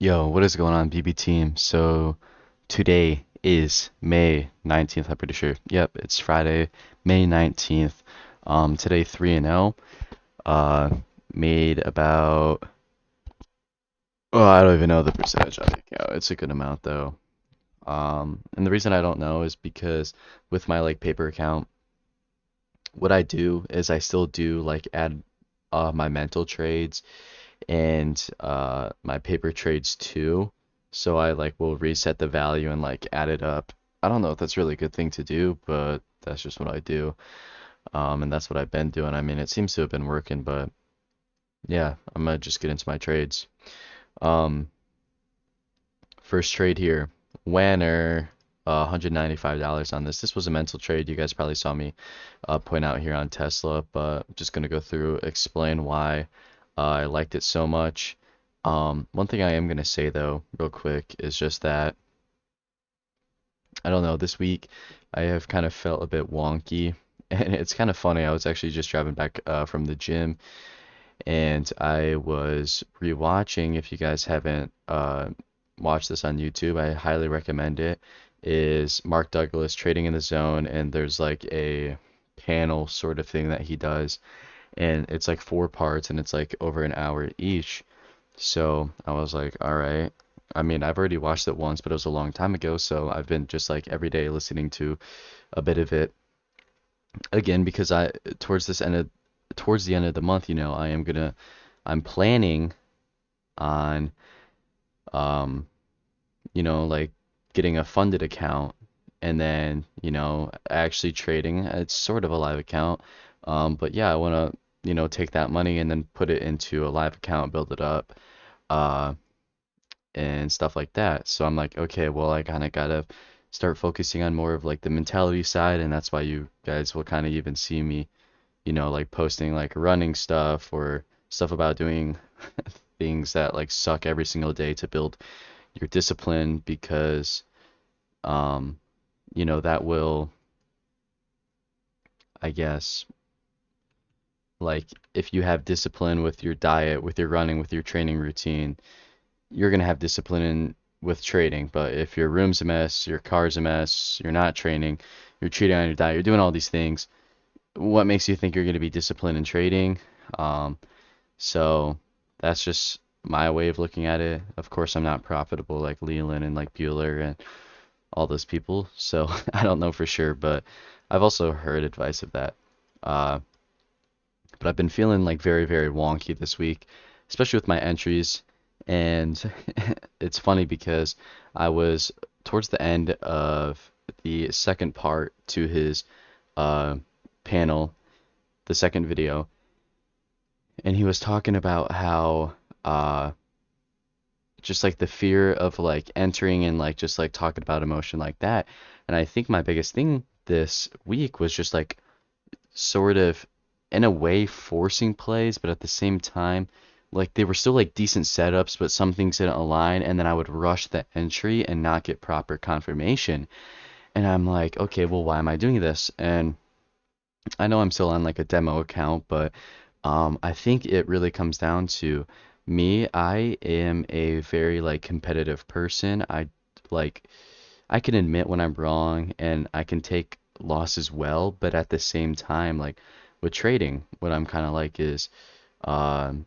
Yo, what is going on, BB team? So today is May 19th, I'm pretty sure. Yep, it's Friday, May 19th. Today 3-0. Uh made about I don't even know the percentage I think. Yeah, it's a good amount though. And the reason I don't know is because with my like paper account, what I do is I still do like add my mental trades and my paper trades too. So I like will reset the value and like add it up. I don't know if that's really a good thing to do, but that's just what I do. And that's what I've been doing. I mean, it seems to have been working, but yeah, I'm gonna just get into my trades. Um, First trade here, Wanner, $195 on this. This was a mental trade. You guys probably saw me point out here on Tesla, but I'm just gonna go through, explain why I liked it so much. One thing I am gonna say though, real quick, is just that I don't know, this week I have kind of felt a bit wonky, and it's kind of funny. I was actually just driving back from the gym, and I was rewatching. If you guys haven't watched this on YouTube, I highly recommend it. Is Mark Douglas Trading in the Zone, and there's like a panel sort of thing that he does, and it's like four parts, and it's like over an hour each. So I was like, all right. I mean, I've already watched it once, but it was a long time ago, so I've been just like every day listening to a bit of it again because I towards the end of the month, I'm planning on um, like getting a funded account and then, actually trading. It's sort of a live account. But yeah, I want to, take that money and then put it into a live account, build it up. Uh, and stuff like that. So I'm like, okay, well, I kind of gotta start focusing on more of like the mentality side, and that's why you guys will kind of even see me, like posting like running stuff or stuff about doing things that like suck every single day to build your discipline because, um, that will, I guess, like if you have discipline with your diet, with your running, with your training routine, you're gonna have discipline with trading. But if your room's a mess, your car's a mess, you're not training, you're cheating on your diet, you're doing all these things, what makes you think you're gonna be disciplined in trading? Um, so that's just my way of looking at it. Of course, I'm not profitable like Leland and like Bueller and all those people, so I don't know for sure, but I've also heard advice of that. Uh, but I've been feeling like very, very wonky this week, especially with my entries. And it's funny because I was towards the end of the second part to his uh, panel, the second video, and he was talking about how uh, just like the fear of like entering and like just like talking about emotion like that. And I think my biggest thing this week was just like sort of in a way forcing plays, but at the same time, like they were still like decent setups, but some things didn't align, and then I would rush the entry and not get proper confirmation. And I'm like, okay, well, why am I doing this? And I know I'm still on like a demo account, but I think it really comes down to me. I am a very like competitive person. Like I can admit when I'm wrong and I can take losses well, but at the same time, like with trading, what I'm kind of like is um,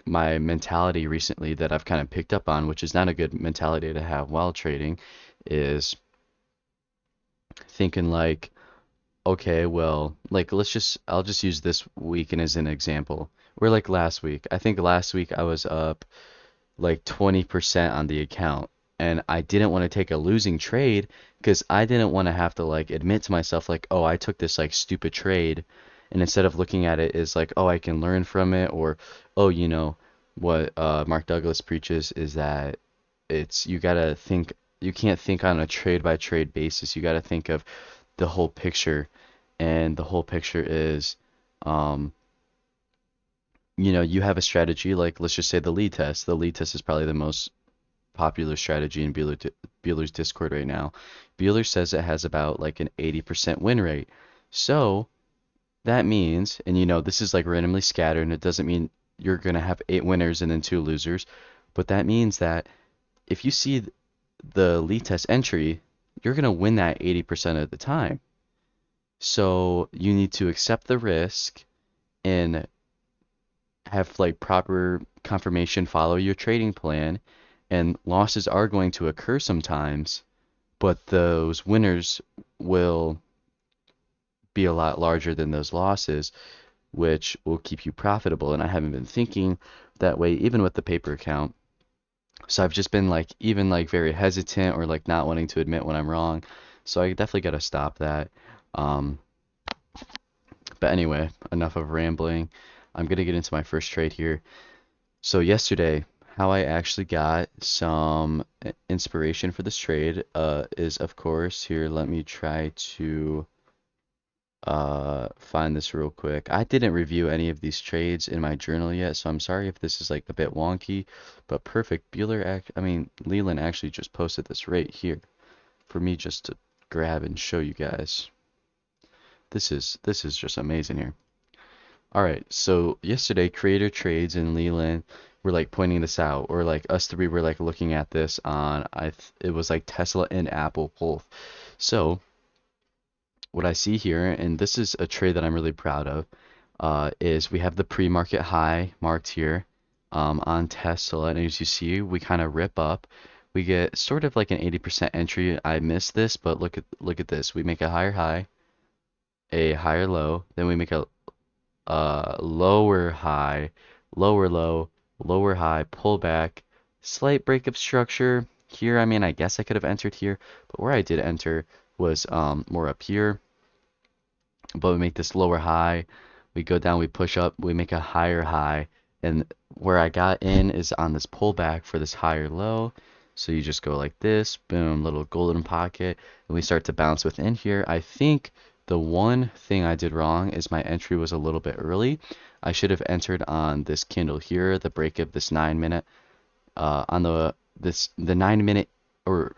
my mentality recently that I've kind of picked up on, which is not a good mentality to have while trading, is thinking like, okay, well, like I'll just use this weekend as an example. Or like last week. I think last week I was up like 20% on the account. And I didn't want to take a losing trade because I didn't want to have to like admit to myself like, oh, I took this like stupid trade. And instead of looking at it as like, oh, I can learn from it, or oh, what Mark Douglas preaches is that you gotta think, you can't think on a trade by trade basis. You gotta think of the whole picture, and the whole picture is, um, you have a strategy like let's just say the lead test. The lead test is probably the most popular strategy in Bueller's Discord right now. Bueller says it has about like an 80% win rate. So that means, and this is like randomly scattered, and it doesn't mean you're gonna have eight winners and then two losers, but that means that if you see the lead test entry, you're going to win that 80% of the time. So you need to accept the risk and have like proper confirmation, follow your trading plan, and losses are going to occur sometimes, but those winners will be a lot larger than those losses, which will keep you profitable. And I haven't been thinking that way even with the paper account. So I've just been like even like very hesitant or like not wanting to admit when I'm wrong. So I definitely got to stop that. Um, but anyway, enough of rambling. I'm gonna get into my first trade here. So yesterday, how I actually got some inspiration for this trade is of course here. Let me try to find this real quick. I didn't review any of these trades in my journal yet, so I'm sorry if this is like a bit wonky, but perfect. Leland actually just posted this right here for me just to grab and show you guys. This is just amazing here. All right, so yesterday Creator Trades and Leland were like pointing this out, or like us three were like looking at this on it was like Tesla and Apple both. So what I see here, and this is a trade that I'm really proud of, is we have the pre-market high marked here on Tesla, and as you see, we kind of rip up. We get sort of like an 80% entry. I missed this, but look at this. We make a higher high, a higher low, then we make a lower high, lower low, lower high, pullback, slight breakup structure. Here, I mean, I guess I could have entered here, but where I did enter was more up here. But we make this lower high, we go down, we push up, we make a higher high, and where I got in is on this pullback for this higher low. So you just go like this, boom, little golden pocket, and we start to bounce within here. I think the one thing I did wrong is my entry was a little bit early. I should have entered on this candle here, the break of this 9 minute, on the 9 minute or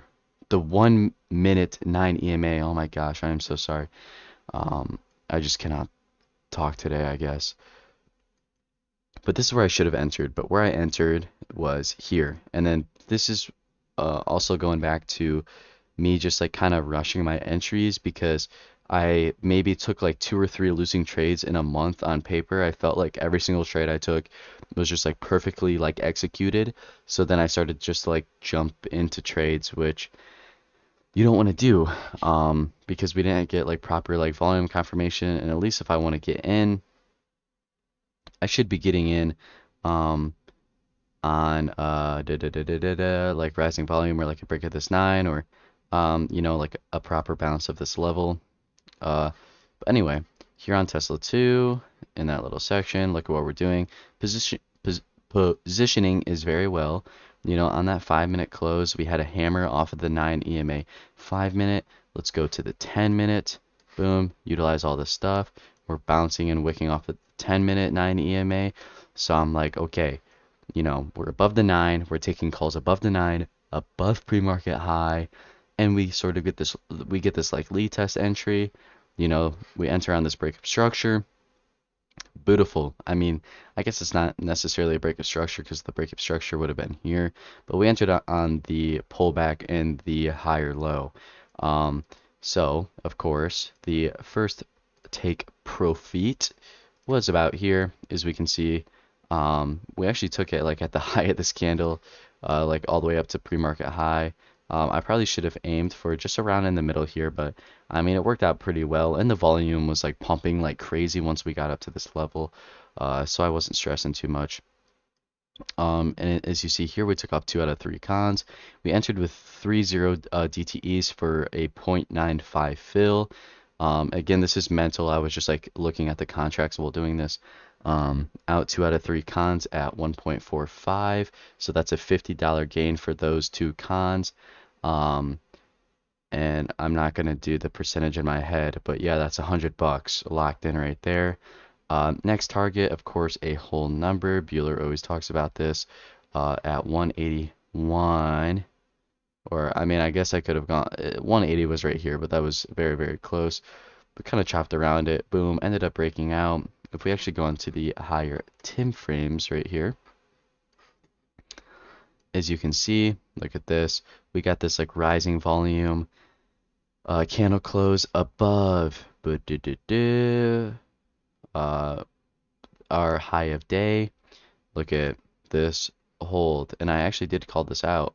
the 1 minute 9 EMA. Oh my gosh, I am so sorry. I just cannot talk today, I guess. But this is where I should have entered, but where I entered was here. And then this is also going back to me just like kind of rushing my entries because I maybe took like 2 or 3 losing trades in a month on paper. I felt like every single trade I took was just like perfectly like executed. So then I started just like jump into trades, which you don't want to do because we didn't get like proper like volume confirmation. And at least if I want to get in, I should be getting in um, on like rising volume or like a break of this 9 or like a proper bounce of this level. But anyway, here on Tesla 2 in that little section, look at what we're doing. Positioning is very well. On that 5 minute close, we had a hammer off of the 9 EMA. 5 minute, let's go to the 10 minute. Boom, utilize all this stuff. We're bouncing and wicking off the 10 minute 9 EMA. So I'm like, okay, we're above the 9. We're taking calls above the 9, above pre-market high, and we sort of get this like lead test entry. We enter on this breakup structure. Beautiful. I mean, I guess it's not necessarily a breakup structure because the breakup structure would have been here, but we entered on the pullback and the higher low. So of course, the first take profit was about here, as we can see. We actually took it like at the high of this candle, like all the way up to pre-market high. I probably should have aimed for just around in the middle here, but I mean, it worked out pretty well, and the volume was like pumping like crazy once we got up to this level, so I wasn't stressing too much. And as you see here, we took off 2 out of 3 cons. We entered with 3-0 DTEs for a 0.95 fill. Again, this is mental. I was just like looking at the contracts while doing this. Out 2 out of 3 cons at 1.45, so that's a $50 gain for those 2 cons. And I'm not gonna do the percentage in my head, but yeah, that's $100 locked in right there. Next target, of course, a whole number. Bueller always talks about this at 181. Or, I mean, I guess I could have gone. 180 was right here, but that was very, very close. We kind of chopped around it. Boom, ended up breaking out. If we actually go into the higher time frames right here, as you can see, look at this. We got this like rising volume. Candle close above uh, our high of day. Look at this hold, and I actually did call this out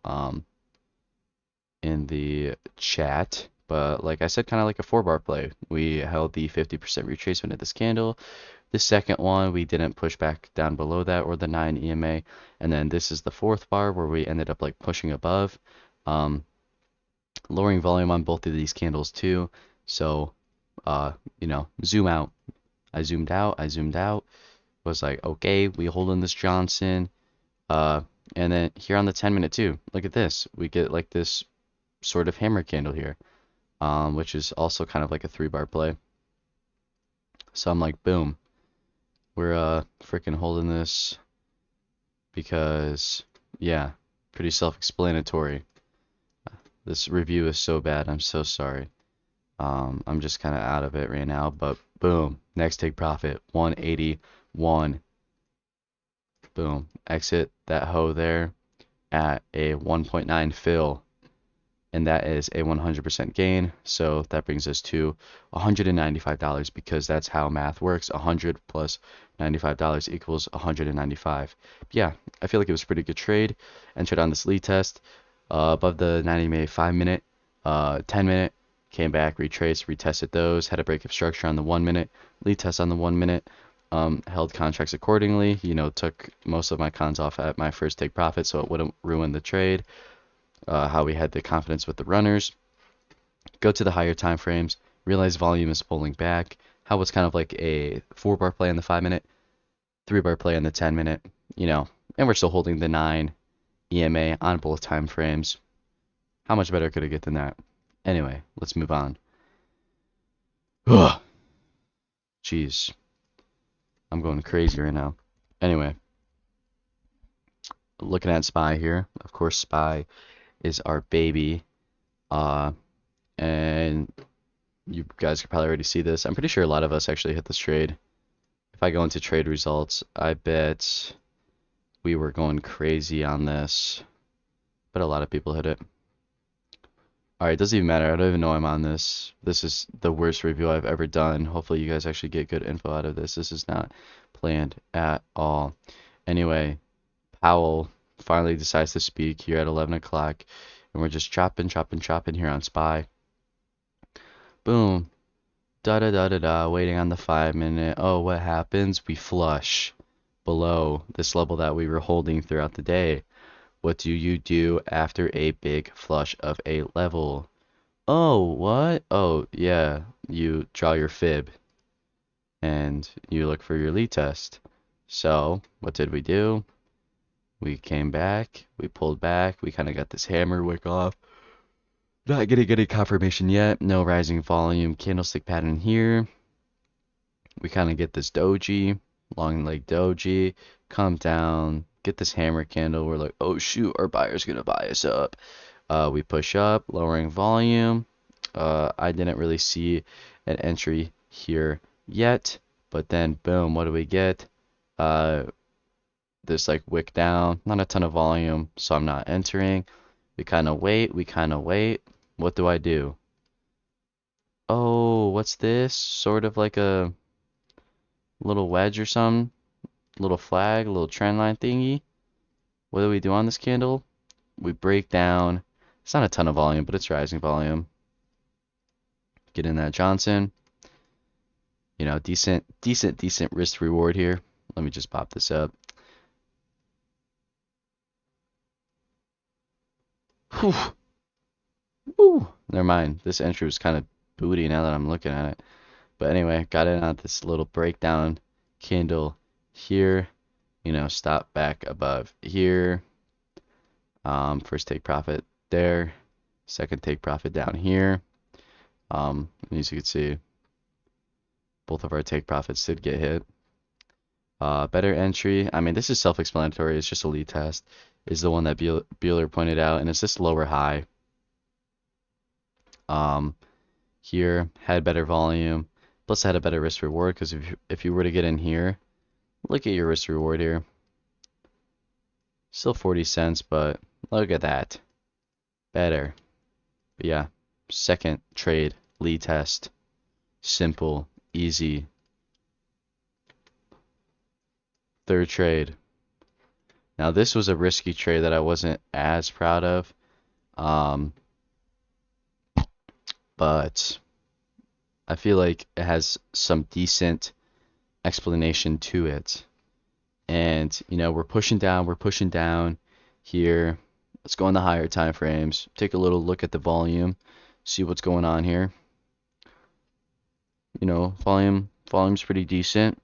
in the chat, but like I said, kind of like a 4-bar play. We held the 50% retracement of this candle. The second one, we didn't push back down below that or the 9 EMA, and then this is the 4th bar where we ended up like pushing above, lowering volume on both of these candles too. So, zoom out. I zoomed out. I zoomed out. Was like, okay, we holding this Johnson. And then here on the 10-minute too, look at this. We get like this sort of hammer candle here, which is also kind of like a 3-bar play. So I'm like, boom, we're freaking holding this because, yeah, pretty self-explanatory. This review is so bad. I'm so sorry. I'm just kind of out of it right now, but boom, next take profit, 181. Boom, exit that hoe there at a 1.9 fill, and that is a 100% gain. So that brings us to $195 because that's how math works. 100 plus $95 equals 195. Yeah, I feel like it was a pretty good trade. Entered on this lead test above the 90-minute, 5-minute, 10-minute. Came back, retraced, retested those. Had a break of structure on the 1-minute. Lead test on the 1-minute. Held contracts accordingly. Took most of my cons off at my first take profit so it wouldn't ruin the trade. How we had the confidence with the runners. Go to the higher time frames. Realize volume is pulling back. How it's kind of like a 4-bar play on the 5-minute, 3-bar play on the 10-minute. And we're still holding the 9 EMA on both time frames. How much better could it get than that? Anyway, let's move on. Ugh. Jeez. I'm going crazy right now. Anyway, looking at SPY here. Of course, SPY is our baby. And you guys could probably already see this. I'm pretty sure a lot of us actually hit this trade. If I go into trade results, I bet we were going crazy on this. But a lot of people hit it. Alright, it doesn't even matter. I don't even know I'm on this. This is the worst review I've ever done. Hopefully you guys actually get good info out of this. This is not planned at all. Anyway, Powell finally decides to speak here at 11 o'clock. And we're just chopping here on SPY. Boom. Da-da-da-da-da. Waiting on the 5-minute. Oh, what happens? We flush below this level that we were holding throughout the day. What do you do after a big flush of a level? Oh, what? Oh, yeah. You draw your fib. And you look for your lead test. So, what did we do? We came back. We pulled back. We kind of got this hammer wick off. Not getting any confirmation yet. No rising volume. Candlestick pattern here. We kind of get this doji. Long leg doji. Come down. Get this hammer candle. We're like, oh shoot, our buyer's gonna buy us up. We push up, lowering volume. I didn't really see an entry here yet, but then boom, what do we get? This like wick down, not a ton of volume, so I'm not entering. We kind of wait. What do I do? Oh, what's this? Sort of like a little wedge or something. Little flag, a little trend line thingy. What do we do on this candle? We break down. It's not a ton of volume, but it's rising volume. Get in that Johnson. Decent risk reward here. Let me just pop this up. Whew. Woo. Never mind. This entry was kind of booty now that I'm looking at it. But anyway, got in on this little breakdown candle here. Stop back above here. First take profit there. Second take profit down here. As you can see, both of our take profits did get hit. Better entry. I mean, this is self-explanatory. It's just a lead test. Is the one that Bueller pointed out, and it's this lower high. Here had better volume. Plus, I had a better risk reward because if you were to get in here, look at your risk reward here. Still 40 cents, but Look at that. Better. But yeah, second trade, Lee test. Simple, easy. Third trade. Now this was a risky trade that I wasn't as proud of. But I feel like it has some decent explanation to it. And, we're pushing down here. Let's go in the higher time frames. Take a little look at the volume, see what's going on here. Volume's pretty decent.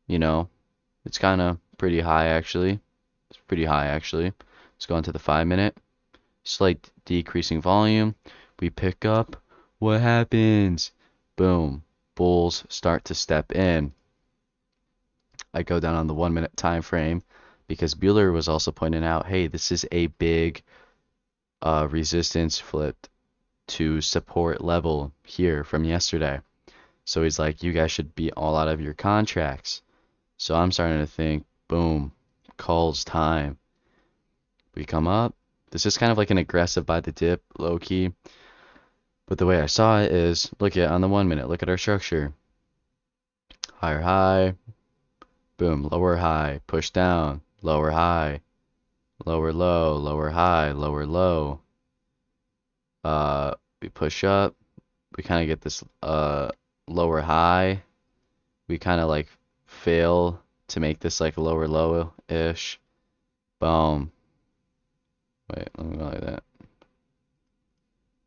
It's kind of pretty high actually. It's pretty high actually. Let's go into the 5-minute. Slight decreasing volume. We pick up. What happens? Boom. Bulls start to step in. I go down on the 1-minute time frame because Bueller was also pointing out, hey, this is a big resistance flip to support level here from yesterday. So he's like, you guys should be all out of your contracts. So I'm starting to think, boom, calls time. We come up. This is kind of like an aggressive by the dip, low key. But the way I saw it is, look at on the 1-minute, look at our structure. Higher high, boom, lower high, push down, lower high, lower low, lower high, lower low. We push up, we kind of get this lower high. We kind of like fail to make this like lower low-ish. Boom. Wait, let me go like that.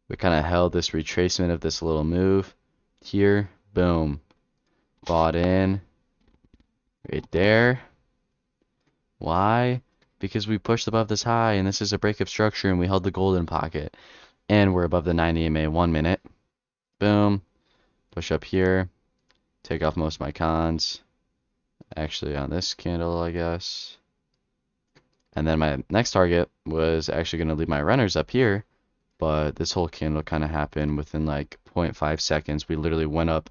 We kind of held this retracement of this little move here. Boom. Bought in. Right there. Why? Because we pushed above this high, and this is a break of structure, and we held the golden pocket. And we're above the 90 MA 1-minute. Boom. Push up here. Take off most of my cons. Actually, on this candle, I guess. And then my next target was actually going to leave my runners up here. But this whole candle kind of happened within like 0.5 seconds. We literally went up.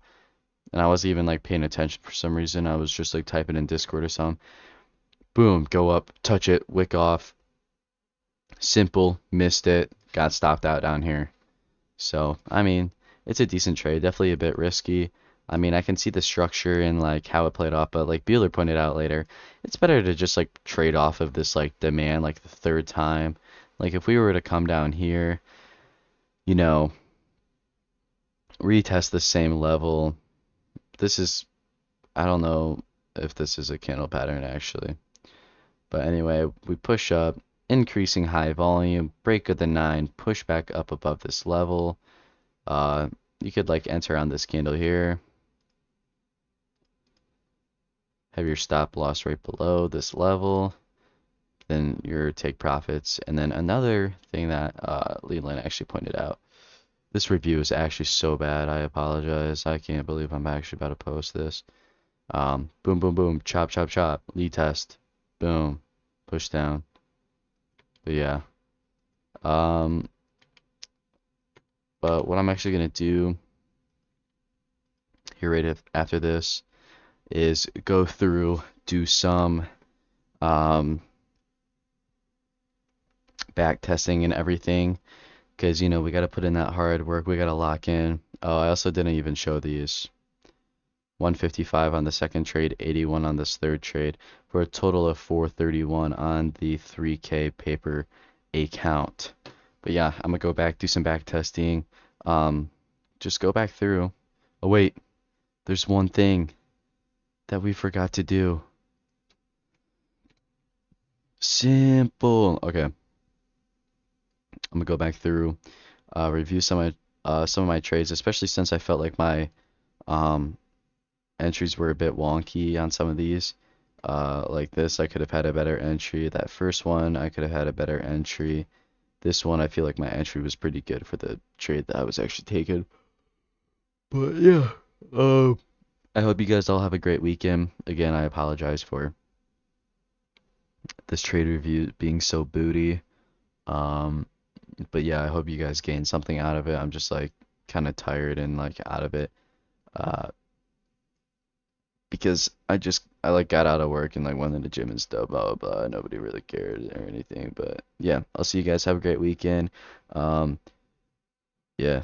And I wasn't even like paying attention for some reason. I was just like typing in Discord or something. Boom, go up, touch it, wick off. Simple, missed it, got stopped out down here. So, I mean, it's a decent trade, definitely a bit risky. I mean, I can see the structure and like how it played off, but like Bueller pointed out later, it's better to just like trade off of this like demand like the third time. Like if we were to come down here, retest the same level. This is, I don't know if this is a candle pattern actually. But anyway, we push up, increasing high volume, break of the 9, push back up above this level. You could like enter on this candle here. Have your stop loss right below this level. Then your take profits. And then another thing that Leland actually pointed out. This review is actually so bad. I apologize. I can't believe I'm actually about to post this. Boom, boom, boom. Chop, chop, chop. Lead test. Boom. Push down. But yeah. But what I'm actually going to do here right after this is go through, do some back testing and everything. Because, we got to put in that hard work. We got to lock in. Oh, I also didn't even show these. 155 on the second trade, 81 on this third trade, for a total of 431 on the 3K paper account. But yeah, I'm going to go back, do some back testing. Just go back through. Oh, wait. There's one thing that we forgot to do. Simple. Okay. I'm gonna go back through, review some of my trades, especially since I felt like my entries were a bit wonky on some of these. Like this, I could have had a better entry. That first one, I could have had a better entry. This one, I feel like my entry was pretty good for the trade that I was actually taking. But yeah, I hope you guys all have a great weekend. Again, I apologize for this trade review being so booty. But yeah, I hope you guys gain something out of it. I'm just like kind of tired and like out of it. Because I just I like got out of work and like went to the gym and stuff, blah blah blah. Nobody really cared or anything, but yeah, I'll see you guys. Have a great weekend. Um, yeah.